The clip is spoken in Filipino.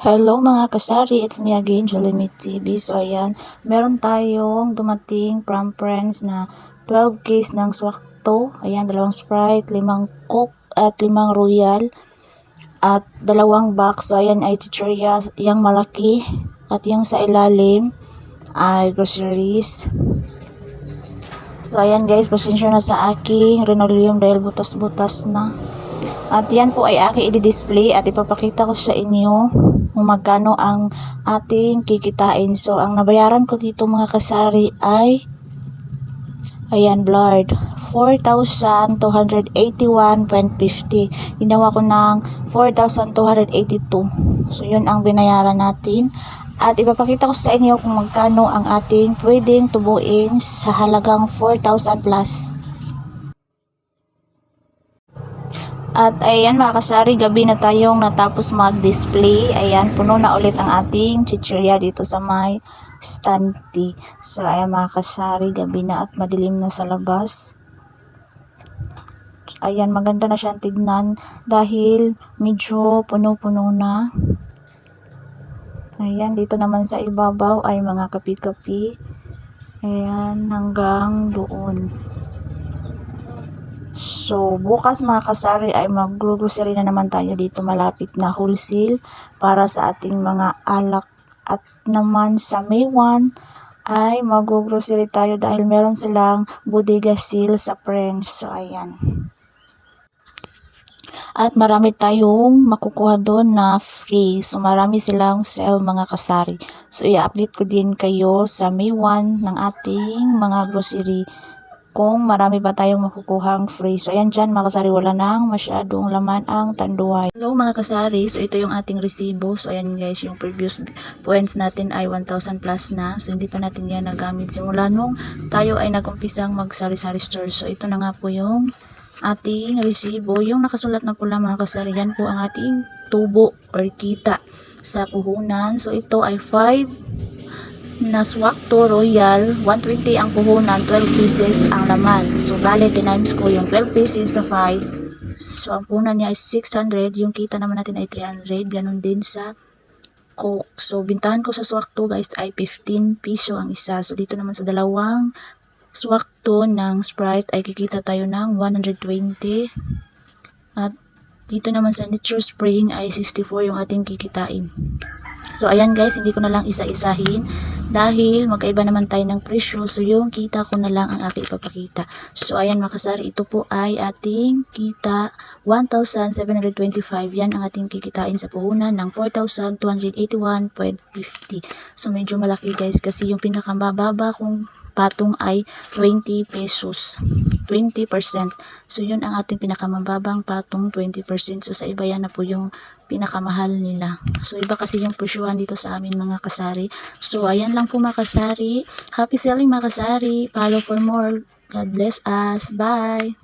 Hello mga kasari, it's me again, Jolimit TV. So ayan, meron tayong dumating from friends na 12 case ng swakto. Ayan, 2 Sprite, 5 Coke at 5 Royal at 2 box. So ayan ay chichirya, yung malaki at yung sa ilalim ay groceries. So ayan guys, pasensya na sa aking linoleum dahil butas-butas na. At yan po ay aking i-display at ipapakita ko sa inyo kung magkano ang ating kikitain. So ang nabayaran ko dito mga kasari ay ayan, blurred, 4,281.50. Ginawa ko ng 4,282. So yun ang binayaran natin. At ipapakita ko sa inyo kung magkano ang ating pwedeng tubuin sa halagang 4,000 plus. At ayan mga kasari, gabi na tayong natapos mag-display. Ayan, puno na ulit ang ating chichirya dito sa may standee. So ayan mga kasari, gabi na at madilim na sa labas. Ayan, maganda na siyang tignan dahil medyo puno-puno na. Ayan, dito naman sa ibabaw ay mga kapi-kapi. Ayan, hanggang doon. So, bukas mga kasari ay mag-grocery na naman tayo dito malapit na wholesale para sa ating mga alak. At naman sa May 1 ay mag-grocery tayo dahil meron silang bodega sale sa French. So, ayan. At marami tayong makukuha doon na free. So, marami silang sale mga kasari. So, i-update ko din kayo sa May 1 ng ating mga grocery kung marami ba tayong makukuhang free. So, ayan dyan mga kasari, wala nang masyadong laman ang tanduay. Hello mga kasari, so ito yung ating resibo. So, ayan guys, yung previous points natin ay 1,000 plus na. So, hindi pa natin yan nagamit simula nung tayo ay nag-umpisang mag-sari-sari store. So, ito na nga po yung ating resibo. Yung nakasulat na pula mga kasari, yan po ang ating tubo or kita sa puhunan. So, ito ay 5 na swakto royal, 120 ang puhunan, 12 pieces ang laman. So, bale, tinimes ko yung 12 pieces sa 5. So, ang puhunan niya is 600. Yung kita naman natin ay 300. Ganon din sa Coke. So, bintahan ko sa swakto guys ay 15 piso ang isa. So, dito naman sa dalawang swakto ng Sprite ay kikita tayo ng 120. At dito naman sa Nature Spring ay 64 yung ating kikitain. So, ayan guys, hindi ko na lang isa-isahin dahil magkaiba naman tayo ng presyo. So, yung kita ko na lang ang aking ipapakita. So, ayan mga kasari, ito po ay ating kita 1,725. Yan ang ating kikitain sa puhunan ng 4,281.50. So, medyo malaki guys kasi yung pinakamababa kong patong ay 20 pesos. 20%. So, yun ang ating pinakamababang patong 20%. So, sa iba yan na po yung pinakamahal nila. So, iba kasi yung presyuhan dito sa amin mga kasari. So, ayan lang po mga kasari. Happy selling mga kasari. Follow for more. God bless us. Bye!